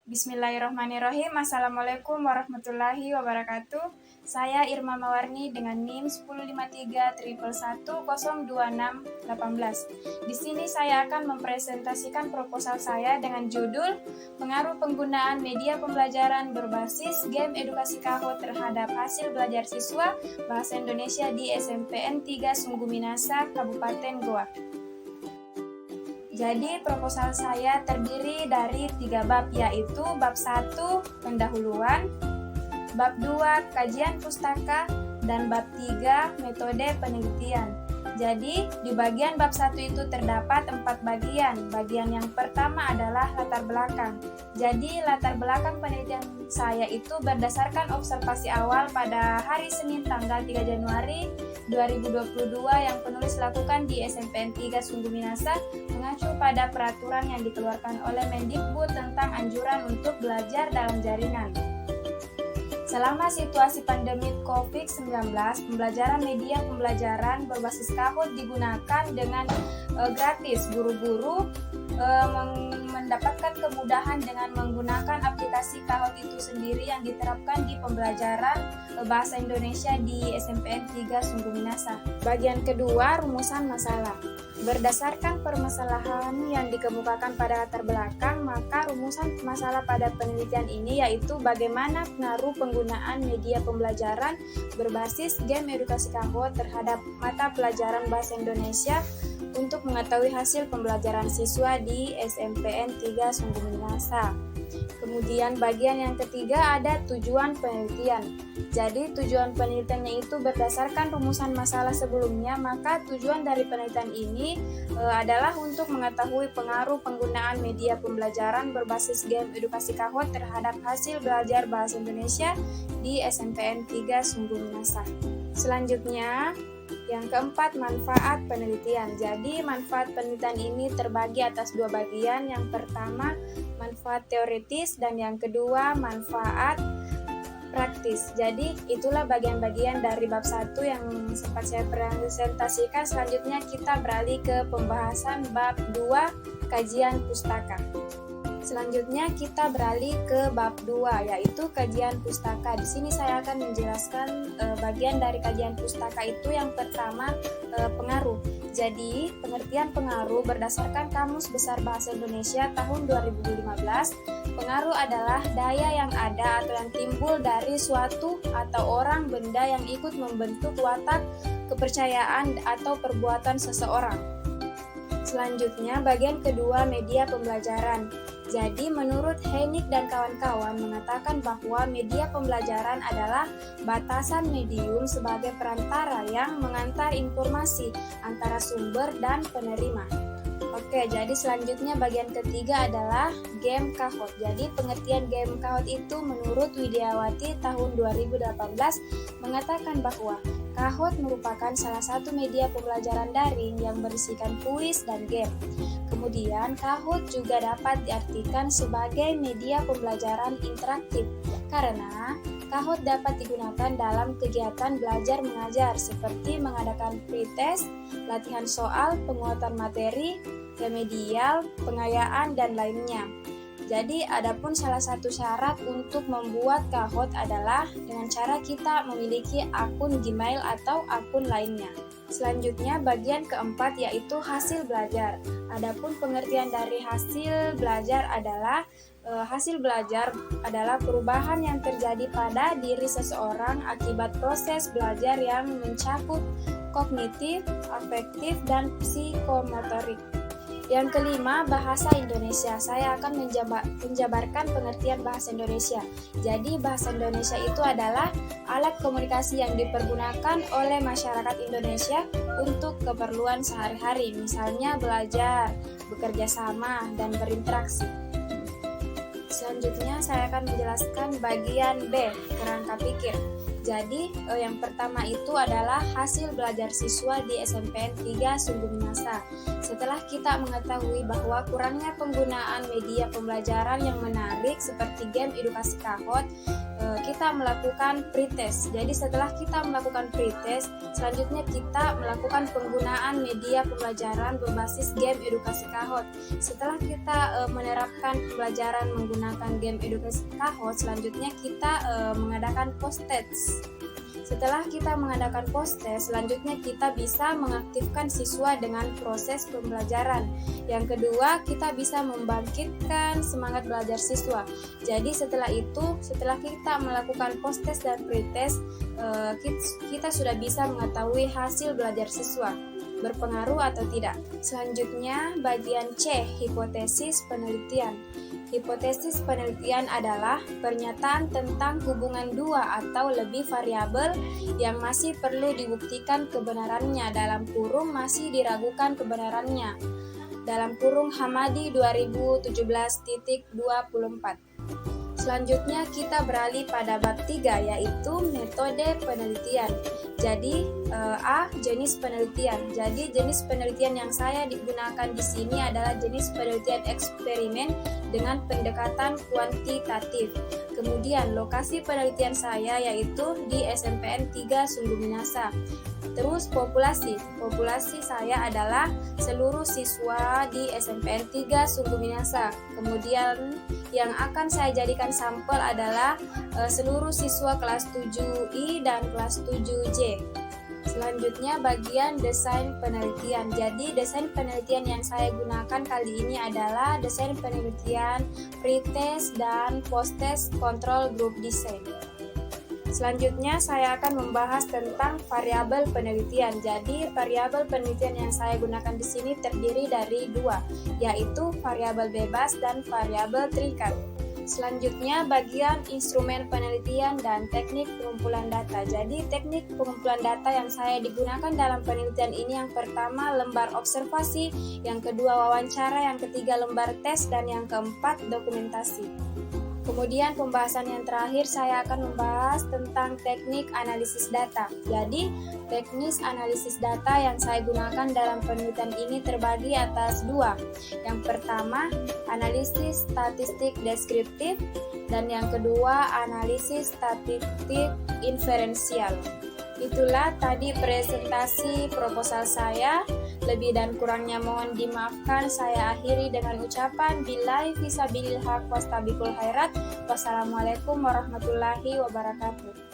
Bismillahirrahmanirrahim. Assalamualaikum warahmatullahi wabarakatuh. Saya Irma Mawarni dengan NIM 105311102618. Di sini saya akan mempresentasikan proposal saya dengan judul Pengaruh Penggunaan Media Pembelajaran Berbasis Game Edukasi Kahoot terhadap Hasil Belajar Siswa Bahasa Indonesia di SMPN 3 Sungguh Minasa, Kabupaten Goa. Jadi proposal saya terdiri dari 3 bab, yaitu bab 1 pendahuluan, bab 2 kajian pustaka, dan bab 3 metode penelitian. Jadi di bagian bab 1 itu terdapat 4 bagian. Bagian yang pertama adalah latar belakang. Jadi latar belakang penelitian saya itu berdasarkan observasi awal pada hari Senin tanggal 3 Januari 2022 yang penulis lakukan di SMPN 3 Sungguh Minasa mengacu pada peraturan yang dikeluarkan oleh Mendikbud tentang anjuran untuk belajar dalam jaringan. Selama situasi pandemi COVID-19, pembelajaran media pembelajaran berbasis Kahoot digunakan dengan gratis. Guru-guru mendapatkan kemudahan dengan menggunakan aplikasi Kahoot itu sendiri yang diterapkan di pembelajaran Bahasa Indonesia di SMPN 3 Sungguh Minasa. Bagian kedua, rumusan masalah. Berdasarkan permasalahan yang dikemukakan pada latar belakang, maka rumusan masalah pada penelitian ini yaitu bagaimana pengaruh penggunaan media pembelajaran berbasis game edukasi Kahoot terhadap mata pelajaran Bahasa Indonesia untuk mengetahui hasil pembelajaran siswa di SMPN 3 Sungguh Minasa. Kemudian bagian yang ketiga ada tujuan penelitian. Jadi tujuan penelitiannya itu berdasarkan rumusan masalah sebelumnya, maka tujuan dari penelitian ini adalah untuk mengetahui pengaruh penggunaan media pembelajaran berbasis game edukasi Kahoot terhadap hasil belajar Bahasa Indonesia di SMPN 3 Sungguh Minasa. Selanjutnya, yang keempat, manfaat penelitian. Jadi manfaat penelitian ini terbagi atas 2 bagian. Yang pertama, manfaat teoritis, dan yang kedua, manfaat praktis. Jadi itulah bagian-bagian dari bab 1 yang sempat saya presentasikan. Selanjutnya kita beralih ke pembahasan bab 2, kajian pustaka. Selanjutnya kita beralih ke bab 2, yaitu kajian pustaka. Di sini saya akan menjelaskan bagian dari kajian pustaka itu. Yang pertama, pengaruh. Jadi, pengertian pengaruh berdasarkan Kamus Besar Bahasa Indonesia tahun 2015, pengaruh adalah daya yang ada atau yang timbul dari suatu atau orang, benda yang ikut membentuk watak, kepercayaan, atau perbuatan seseorang. Selanjutnya, bagian kedua, media pembelajaran. Jadi, menurut Heinik dan kawan-kawan mengatakan bahwa media pembelajaran adalah batasan medium sebagai perantara yang mengantar informasi antara sumber dan penerima. Oke, jadi selanjutnya bagian ketiga adalah game Kahoot. Jadi, pengertian game Kahoot itu menurut Widiawati tahun 2018 mengatakan bahwa Kahoot merupakan salah satu media pembelajaran daring yang berisikan kuis dan game. Kemudian, Kahoot juga dapat diartikan sebagai media pembelajaran interaktif karena Kahoot dapat digunakan dalam kegiatan belajar mengajar seperti mengadakan pretest, latihan soal, penguatan materi, remedial, pengayaan, dan lainnya. Jadi, adapun salah satu syarat untuk membuat Kahoot adalah dengan cara kita memiliki akun Gmail atau akun lainnya. Selanjutnya, bagian keempat yaitu hasil belajar. Adapun pengertian dari hasil belajar adalah perubahan yang terjadi pada diri seseorang akibat proses belajar yang mencakup kognitif, afektif, dan psikomotorik. Yang kelima, bahasa Indonesia. Saya akan menjabarkan pengertian bahasa Indonesia. Jadi, bahasa Indonesia itu adalah alat komunikasi yang dipergunakan oleh masyarakat Indonesia untuk keperluan sehari-hari, misalnya belajar, bekerja sama, dan berinteraksi. Selanjutnya, saya akan menjelaskan bagian B, kerangka pikir. Jadi yang pertama itu adalah hasil belajar siswa di SMPN 3 Sungguh Minasa. Setelah kita mengetahui bahwa kurangnya penggunaan media pembelajaran yang menarik seperti game edukasi Kahoot, kita melakukan pretest. Jadi setelah kita melakukan pretest, selanjutnya kita melakukan penggunaan media pembelajaran berbasis game edukasi Kahoot. Setelah kita menerapkan pembelajaran menggunakan game edukasi Kahoot, selanjutnya kita mengadakan post-test. Setelah kita mengadakan post-test, selanjutnya kita bisa mengaktifkan siswa dengan proses pembelajaran. Yang kedua, kita bisa membangkitkan semangat belajar siswa. Jadi setelah kita melakukan post-test dan pre-test, kita sudah bisa mengetahui hasil belajar siswa berpengaruh atau tidak. Selanjutnya, bagian C, hipotesis penelitian. Hipotesis penelitian adalah pernyataan tentang hubungan dua atau lebih variabel yang masih perlu dibuktikan kebenarannya, dalam kurung masih diragukan kebenarannya, dalam kurung Hamadi 2017.24. Selanjutnya kita beralih pada bab 3, yaitu metode penelitian. Jadi A, jenis penelitian. Jadi jenis penelitian yang saya digunakan di sini adalah jenis penelitian eksperimen dengan pendekatan kuantitatif. Kemudian lokasi penelitian saya yaitu di SMPN 3 Sungguh Minasa. Terus populasi saya adalah seluruh siswa di SMPN 3 Sungguh Minasa. Kemudian yang akan saya jadikan sampel adalah seluruh siswa kelas 7I dan kelas 7J. Selanjutnya bagian desain penelitian. Jadi desain penelitian yang saya gunakan kali ini adalah desain penelitian pretest dan post-test control group design. Selanjutnya saya akan membahas tentang variabel penelitian. Jadi variabel penelitian yang saya gunakan di sini terdiri dari dua, yaitu variabel bebas dan variabel terikat. Selanjutnya bagian instrumen penelitian dan teknik pengumpulan data. Jadi teknik pengumpulan data yang saya digunakan dalam penelitian ini yang pertama lembar observasi, yang kedua wawancara, yang ketiga lembar tes, dan yang keempat dokumentasi. Kemudian pembahasan yang terakhir saya akan membahas tentang teknik analisis data. Jadi teknik analisis data yang saya gunakan dalam penelitian ini terbagi atas dua. Yang pertama analisis statistik deskriptif dan yang kedua analisis statistik inferensial. Itulah tadi presentasi proposal saya. Lebih dan kurangnya mohon dimaafkan. Saya akhiri dengan ucapan billahi fisabilil haq wastabiqul khairat. Wassalamualaikum warahmatullahi wabarakatuh.